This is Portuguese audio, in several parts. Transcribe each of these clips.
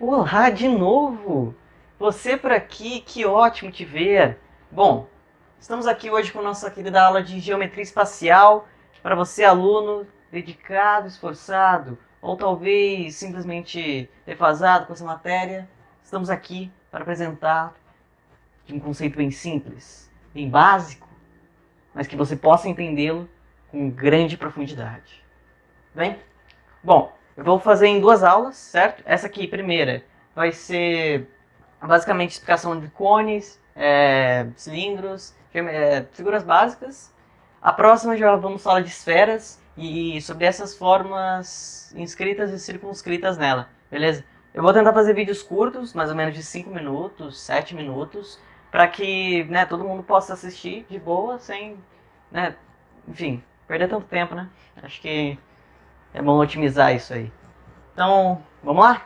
Olá de novo! Você por aqui, que ótimo te ver! Bom, estamos aqui hoje com nossa querida aula de Geometria Espacial para você, aluno dedicado, esforçado ou talvez simplesmente defasado com essa matéria. Estamos aqui para apresentar um conceito bem simples, bem básico, mas que você possa entendê-lo com grande profundidade. Bem? Bom, eu vou fazer em duas aulas, certo? Essa aqui, primeira, vai ser basicamente explicação de cones, cilindros, figuras básicas. A próxima já vamos falar de esferas e sobre essas formas inscritas e circunscritas nela, beleza? Eu vou tentar fazer vídeos curtos, mais ou menos de 5 minutos, 7 minutos, para que todo mundo possa assistir de boa, sem, enfim, perder tanto tempo, né? Acho que é bom otimizar isso aí. Então, vamos lá?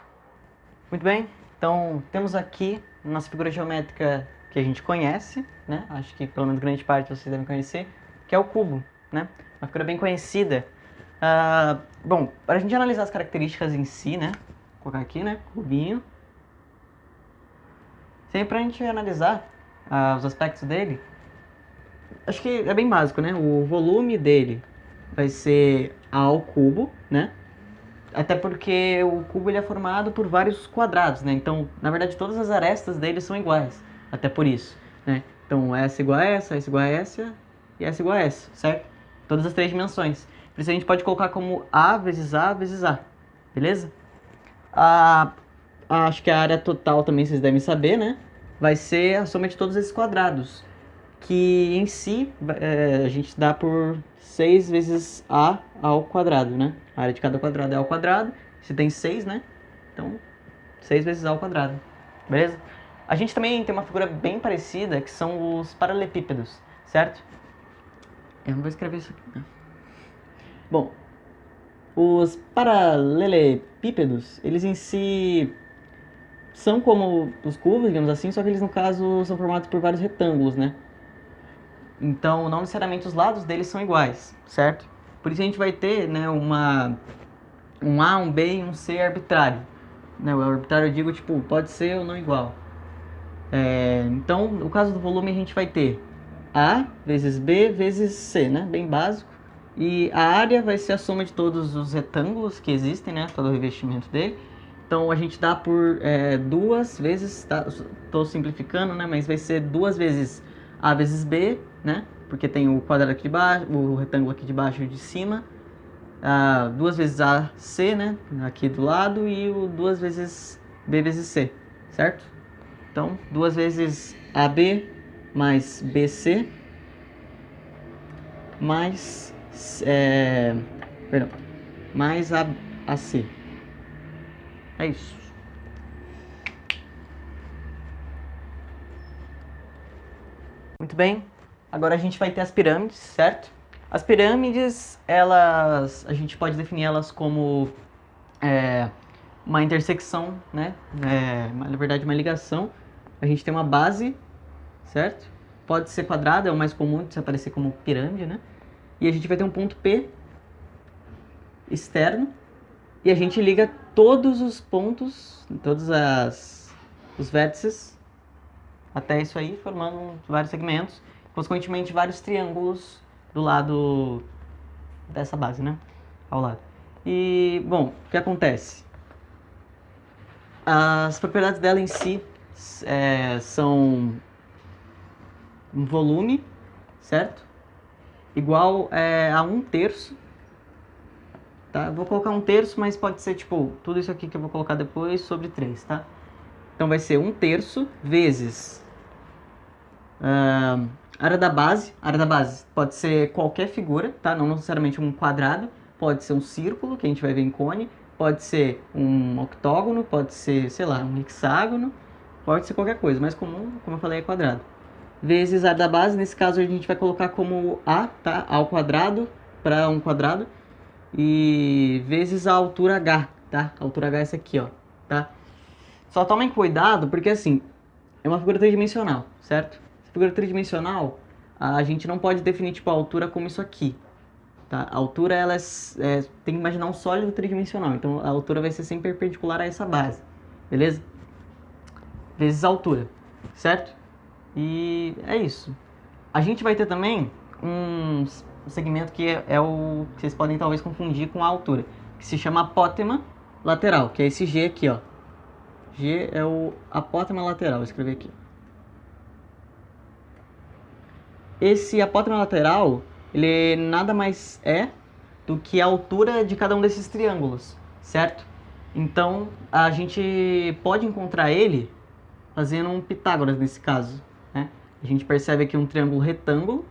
Muito bem. Então, temos aqui nossa figura geométrica que a gente conhece, né? Acho que pelo menos grande parte vocês devem conhecer, que é o cubo, né? Uma figura bem conhecida. Bom, para a gente analisar as características em si, né? Vou colocar aqui, né? Cubinho. Sempre para a gente analisar os aspectos dele, acho que é bem básico, né? O volume dele vai ser A ao cubo, né? Até porque o cubo ele é formado por vários quadrados, né? Então, na verdade, todas as arestas dele são iguais. Até por isso, né? Então, essa igual a essa igual a essa e essa igual a essa, certo? Todas as três dimensões. Por isso a gente pode colocar como A vezes A vezes A, beleza? Acho que a área total também vocês devem saber, né? Vai ser a soma de todos esses quadrados, que em si a gente dá por 6 vezes A ao quadrado, né? A área de cada quadrado é ao quadrado. Se tem 6, né? Então, 6 vezes A ao quadrado. Beleza? A gente também tem uma figura bem parecida, que são os paralelepípedos, certo? Eu não vou escrever isso aqui, né? Bom, os paralelepípedos, eles em si são como os cubos, digamos assim, só que eles no caso são formados por vários retângulos, né? Então, não necessariamente os lados deles são iguais, certo? Por isso a gente vai ter, né, um A, um B e um C arbitrário. Né? O arbitrário eu digo, tipo, pode ser ou não igual. Então, no caso do volume, a gente vai ter A vezes B vezes C, né? Bem básico. E a área vai ser a soma de todos os retângulos que existem, né? Todo o revestimento dele. Então, a gente dá por duas vezes, tá? Estou simplificando, né? Mas vai ser duas vezes A vezes B, né? Porque tem o quadrado aqui de baixo, o retângulo aqui de baixo e de cima. Duas vezes AC, né? Aqui do lado. E o duas vezes B vezes C, certo? Então, duas vezes AB mais BC mais mais AC. É isso. Muito bem. Agora a gente vai ter as pirâmides, certo? As pirâmides, elas, a gente pode definir elas como uma intersecção, né? Na verdade, uma ligação. A gente tem uma base, certo? Pode ser quadrada, é o mais comum de se aparecer como pirâmide, né? E a gente vai ter um ponto P externo e a gente liga todos os pontos, os vértices até isso aí, formando vários segmentos, consequentemente vários triângulos do lado dessa base, né? Ao lado. E, bom, o que acontece? As propriedades dela em si são um volume, certo? Igual a 1/3. Tá? Vou colocar 1/3, mas pode ser tipo tudo isso aqui que eu vou colocar depois sobre 3, tá? Então vai ser 1/3 vezes área da base. A área da base pode ser qualquer figura, tá? Não necessariamente um quadrado, pode ser um círculo, que a gente vai ver em cone, pode ser um octógono, pode ser, sei lá, um hexágono, pode ser qualquer coisa, mais comum, como eu falei, é quadrado. Vezes a área da base, nesse caso a gente vai colocar como A, tá? A ao quadrado para um quadrado. E vezes a altura H, tá? A altura H é essa aqui, ó, tá? Só tomem cuidado, porque assim, é uma figura tridimensional, certo? Essa figura tridimensional, a gente não pode definir, tipo, a altura como isso aqui, tá? A altura, ela tem que imaginar um sólido tridimensional, então a altura vai ser sempre perpendicular a essa base. beleza? Vezes a altura, certo? E é isso. A gente vai ter também um segmento que é o que vocês podem talvez confundir com a altura, que se chama apótema lateral, que é esse G aqui, ó. G é o apótema lateral, vou escrever aqui. Esse apótema lateral, ele nada mais é do que a altura de cada um desses triângulos, certo? Então, a gente pode encontrar ele fazendo um Pitágoras nesse caso, né? A gente percebe aqui um triângulo retângulo,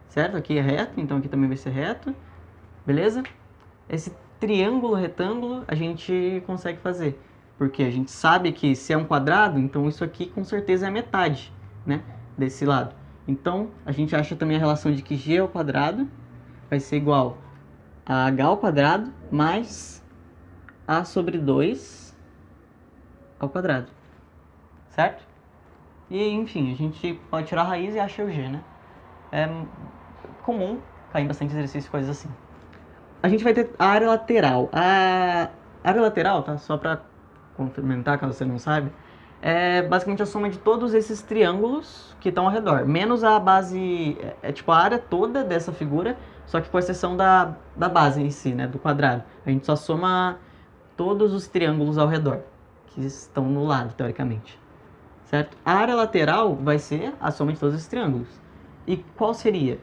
certo? Aqui é reto, então aqui também vai ser reto, beleza? Esse triângulo retângulo a gente consegue fazer, porque a gente sabe que se é um quadrado, então isso aqui com certeza é a metade, né? Desse lado. Então, a gente acha também a relação de que g ao quadrado vai ser igual a h ao quadrado mais a sobre 2 ao quadrado, certo? E, enfim, a gente pode tirar a raiz e achar o g, né? É comum cair em bastante exercício e coisas assim. A gente vai ter a área lateral. A área lateral, tá? Só para complementar, caso você não sabe, é basicamente a soma de todos esses triângulos que estão ao redor, menos a base, é tipo a área toda dessa figura, só que com exceção da base em si, né, do quadrado. A gente só soma todos os triângulos ao redor, que estão no lado, teoricamente. Certo? A área lateral vai ser a soma de todos esses triângulos. E qual seria?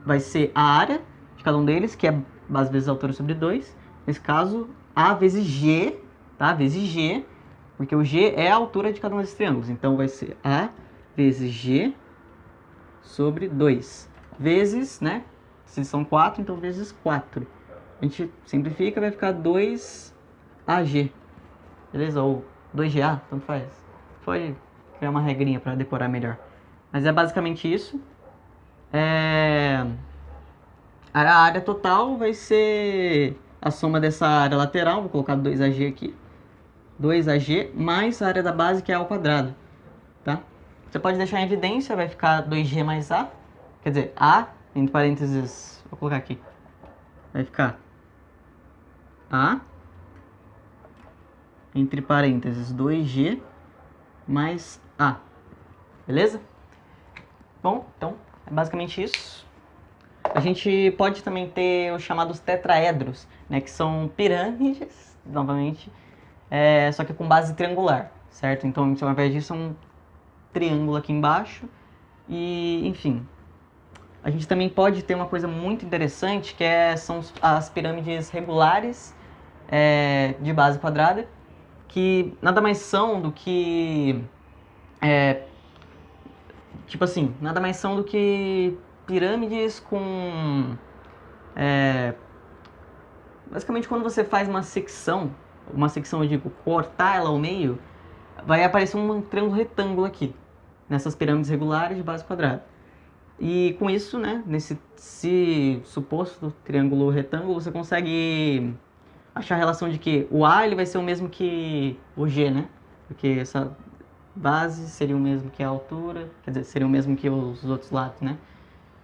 Vai ser a área de cada um deles, que é base vezes a altura sobre 2. Nesse caso, A vezes G, tá? Vezes G, porque o G é a altura de cada um desses triângulos. Então, vai ser A vezes G sobre 2. Vezes, né? Se são 4, então vezes 4. A gente simplifica, vai ficar 2AG. Beleza? Ou 2GA, tanto faz. Pode criar uma regrinha para decorar melhor. Mas é basicamente isso. A área total vai ser a soma dessa área lateral, vou colocar 2AG aqui. 2AG mais a área da base, que é A ao quadrado, tá? Você pode deixar em evidência, vai ficar 2G mais A. Quer dizer, A, entre parênteses, vou colocar aqui. Vai ficar A, entre parênteses, 2G mais A. Beleza? Bom, então, é basicamente isso. A gente pode também ter os chamados tetraedros, né, que são pirâmides, novamente, só que com base triangular, certo? Então, ao invés disso, é um triângulo aqui embaixo. E, enfim, a gente também pode ter uma coisa muito interessante, que são as pirâmides regulares de base quadrada, que nada mais são do que... tipo assim, nada mais são do que pirâmides com... basicamente, quando você faz uma secção eu digo, cortar ela ao meio, vai aparecer um triângulo retângulo aqui, nessas pirâmides regulares de base quadrada. E com isso, né, nesse suposto triângulo retângulo, você consegue achar a relação de que o A ele vai ser o mesmo que o G, né? Porque essa base seria o mesmo que a altura, quer dizer, seria o mesmo que os outros lados, né?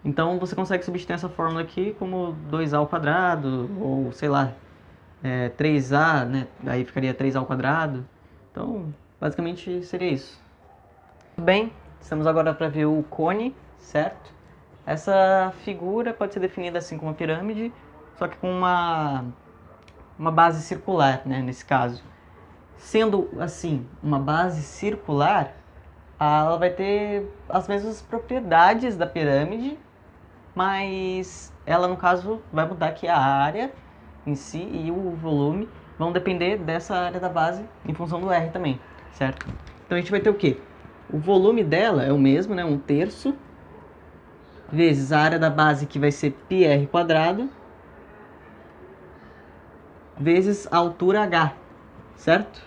Então você consegue substituir essa fórmula aqui como 2A ao quadrado, ou sei lá, 3A, né? Aí ficaria 3A ao quadrado. Então, basicamente seria isso. Tudo bem, estamos agora para ver o cone, certo? Essa figura pode ser definida assim como uma pirâmide, só que com uma base circular, né, nesse caso. Sendo assim, uma base circular, ela vai ter as mesmas propriedades da pirâmide, mas ela, no caso, vai mudar que a área em si e o volume vão depender dessa área da base em função do R também, certo? Então a gente vai ter o quê? O volume dela é o mesmo, né, 1/3, vezes a área da base, que vai ser πr², vezes a altura h, certo?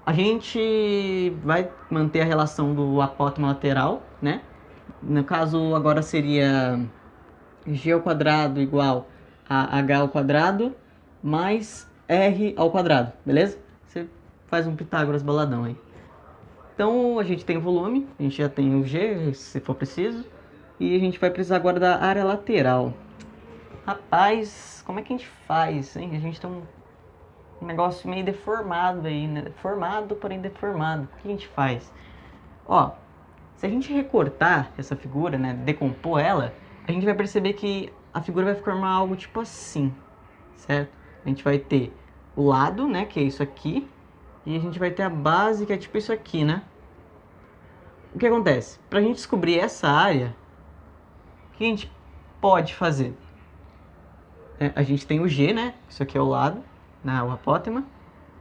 A gente vai manter a relação do apótema lateral, né? No caso, agora seria g² igual a h² mais r², beleza? Você faz um Pitágoras baladão aí. Então, a gente tem o volume, a gente já tem o g, se for preciso, e a gente vai precisar agora da área lateral. Rapaz, como é que a gente faz, hein? A gente tem um negócio meio deformado aí, né? Formado, porém deformado. O que a gente faz? Ó, se a gente recortar essa figura, né, decompor ela, a gente vai perceber que a figura vai formar algo tipo assim, certo? A gente vai ter o lado, né, que é isso aqui, e a gente vai ter a base, que é tipo isso aqui, né? O que acontece? Para a gente descobrir essa área, o que a gente pode fazer? A gente tem o G, né? Isso aqui é o lado, né, o apótema.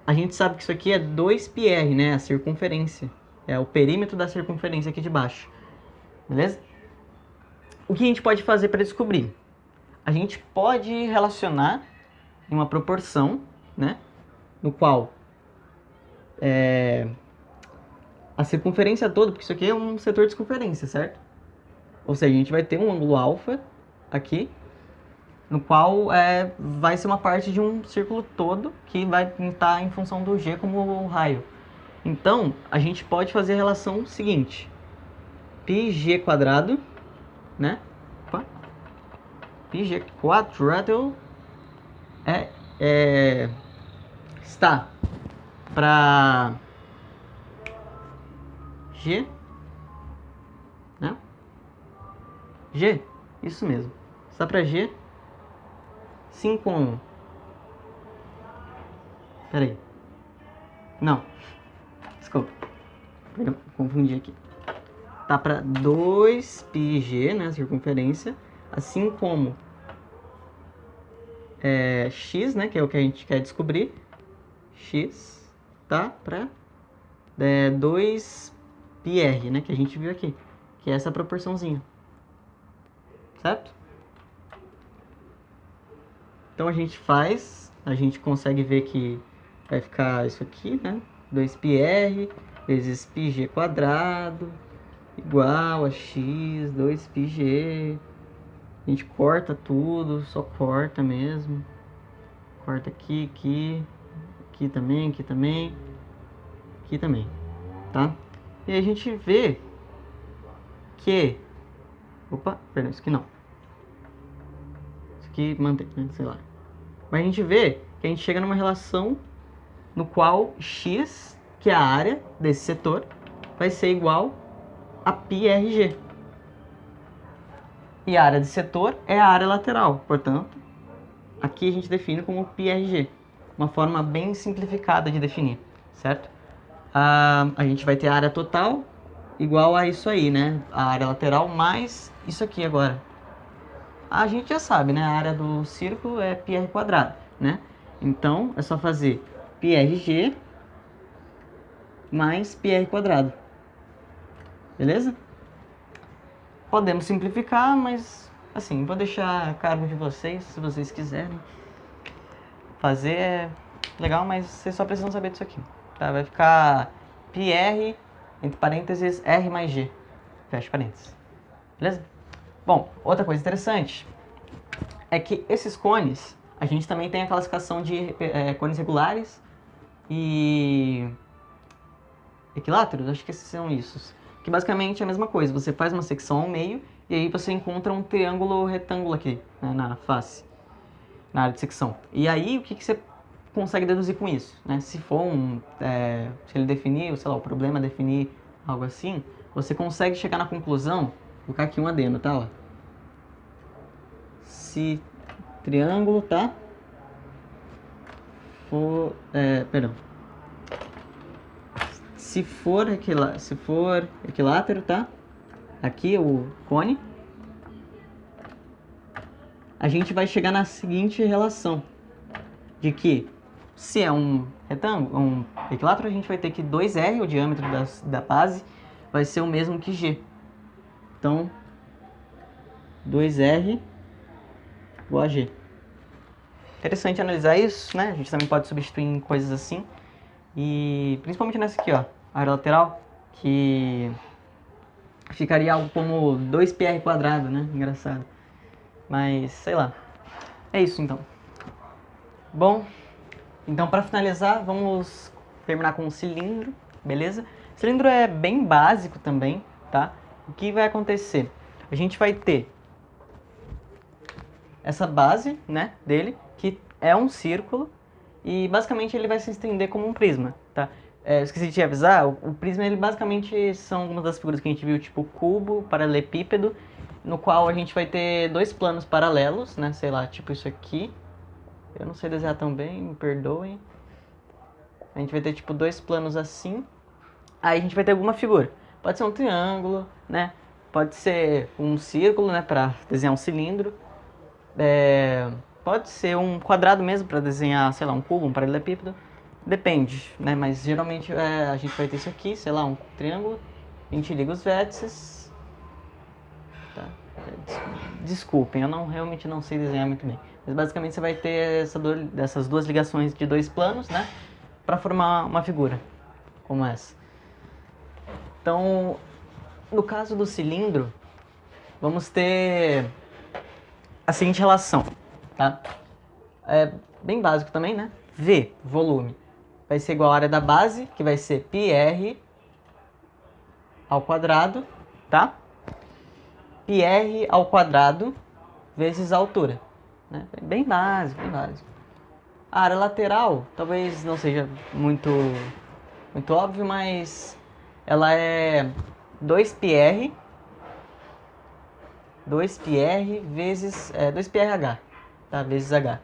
A gente sabe que isso aqui é 2πr, né? A circunferência. É o perímetro da circunferência aqui de baixo. Beleza? O que a gente pode fazer para descobrir? A gente pode relacionar em uma proporção, né? No qual a circunferência toda, porque isso aqui é um setor de circunferência, certo? Ou seja, a gente vai ter um ângulo alfa aqui, no qual vai ser uma parte de um círculo todo que vai estar em função do G como o raio. Então, a gente pode fazer a relação seguinte. πg quadrado, né? Opa. πg quadrado está para G, né? G, isso mesmo. Está para G, sim com... Peraí. Não. Desculpa. Confundi aqui. Tá para 2πg, né? Circunferência. Assim como x, né? Que é o que a gente quer descobrir. X tá para 2πr, né? Que a gente viu aqui. Que é essa proporçãozinha. Certo? Então a gente consegue ver que vai ficar isso aqui, né? 2πr vezes πg quadrado igual a x 2πg. A gente corta tudo, só corta mesmo. Corta aqui, aqui, aqui também, aqui também, aqui também, tá? E a gente vê que... Opa, perdão, isso aqui não. Isso aqui mantém, né? Sei lá. Mas a gente vê que a gente chega numa relação no qual x, que é a área desse setor, vai ser igual a πrg. E a área de setor é a área lateral, portanto, aqui a gente define como πrg. Uma forma bem simplificada de definir, certo? A gente vai ter a área total igual a isso aí, né? A área lateral mais isso aqui agora. A gente já sabe, né? A área do círculo é πr quadrado, né? Então, é só fazer πrg mais πr quadrado. Beleza? Podemos simplificar, mas, assim, vou deixar a cargo de vocês, se vocês quiserem. Fazer é legal, mas vocês só precisam saber disso aqui. Tá? Vai ficar πr, entre parênteses, r mais g. Fecha parênteses. Beleza? Bom, outra coisa interessante é que esses cones, a gente também tem a classificação de cones regulares e equiláteros, acho que esses são isso. Que basicamente é a mesma coisa, você faz uma secção ao meio e aí você encontra um triângulo retângulo aqui, né, na face, na área de secção. E aí o que você consegue deduzir com isso? Né? Se for se ele definir, sei lá, o problema é definir algo assim, você consegue chegar na conclusão, vou colocar aqui um adendo, tá? Ó. Se triângulo, tá? Perdão. Se for equilátero, tá? Aqui o cone. A gente vai chegar na seguinte relação. De que se é um retângulo, um equilátero, a gente vai ter que 2R, o diâmetro da base, vai ser o mesmo que G. Então, 2R igual a G. Interessante analisar isso, né? A gente também pode substituir em coisas assim. E principalmente nessa aqui, ó, área lateral, que ficaria algo como 2πr quadrado, né? Engraçado. Mas, sei lá. É isso, então. Bom, então para finalizar, vamos terminar com o cilindro, beleza? O cilindro é bem básico também, tá? O que vai acontecer? A gente vai ter essa base, né, dele, que é um círculo, e basicamente ele vai se estender como um prisma, tá? Eu esqueci de te avisar, o prisma ele basicamente são algumas das figuras que a gente viu, tipo cubo, paralelepípedo, no qual a gente vai ter dois planos paralelos, né? Sei lá, tipo isso aqui. Eu não sei desenhar tão bem, me perdoem. A gente vai ter tipo dois planos assim. Aí a gente vai ter alguma figura. Pode ser um triângulo, né? Pode ser um círculo, né? Pra desenhar um cilindro. Pode ser um quadrado mesmo para desenhar, sei lá, um cubo, um paralelepípedo. Depende, né? Mas geralmente a gente vai ter isso aqui, sei lá, um triângulo. A gente liga os vértices. Tá? Desculpem, eu realmente não sei desenhar muito bem. Mas basicamente você vai ter essas duas ligações de dois planos, né? Para formar uma figura como essa. Então, no caso do cilindro, vamos ter a seguinte relação, tá? É bem básico também, né? V, volume, vai ser igual à área da base, que vai ser πr ao quadrado, tá? πr ao quadrado vezes a altura, né? Bem básico, bem básico. A área lateral, talvez não seja muito óbvio, mas ela é 2πr vezes 2πrh, tá? Vezes h.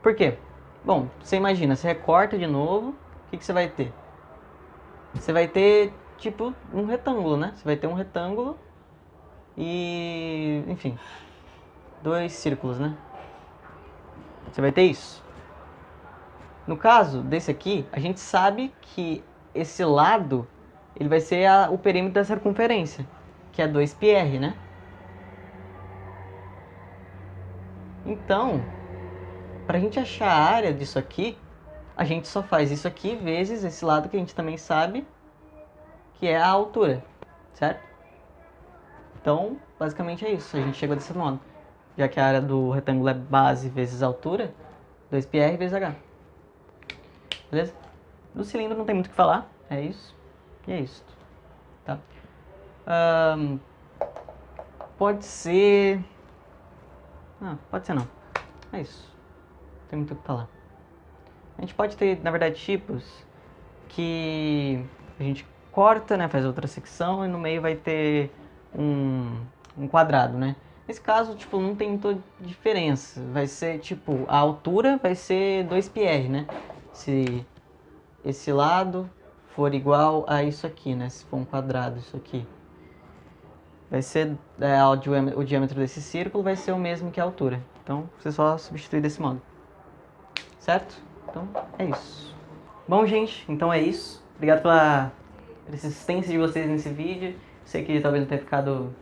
Por quê? Bom, você imagina, você recorta de novo, o que você vai ter? Você vai ter, tipo, um retângulo, né? Você vai ter um retângulo e, enfim, dois círculos, né? Você vai ter isso. No caso desse aqui, a gente sabe que esse lado, ele vai ser o perímetro da circunferência, que é 2πr, né? Então, para a gente achar a área disso aqui, a gente só faz isso aqui vezes esse lado que a gente também sabe, que é a altura, certo? Então, basicamente é isso, a gente chegou desse modo. Já que a área do retângulo é base vezes altura, 2πr vezes h. Beleza? Do cilindro não tem muito o que falar, é isso. E é isso. Tá? Pode ser... pode ser não. É isso. Não tem muito o que falar. A gente pode ter, na verdade, tipos que a gente corta, né, faz outra secção e no meio vai ter um quadrado, né? Nesse caso, tipo, não tem muita diferença. Vai ser, tipo, a altura vai ser 2πr, né? Se esse lado for igual a isso aqui, né? Se for um quadrado, isso aqui. Vai ser, o diâmetro desse círculo vai ser o mesmo que a altura. Então, você só substitui desse modo. Certo? Então, é isso. Bom, gente, então é isso. Obrigado pela persistência de vocês nesse vídeo. Sei que talvez não tenha ficado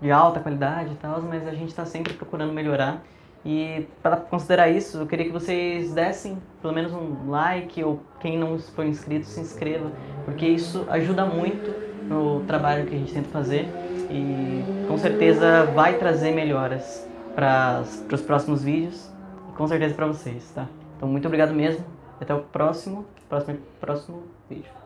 de alta qualidade e tal, mas a gente está sempre procurando melhorar. E para considerar isso, eu queria que vocês dessem pelo menos um like, ou quem não for inscrito, se inscreva, porque isso ajuda muito no trabalho que a gente tenta fazer e com certeza vai trazer melhoras para os próximos vídeos e com certeza para vocês, tá? Então muito obrigado mesmo e até o próximo vídeo.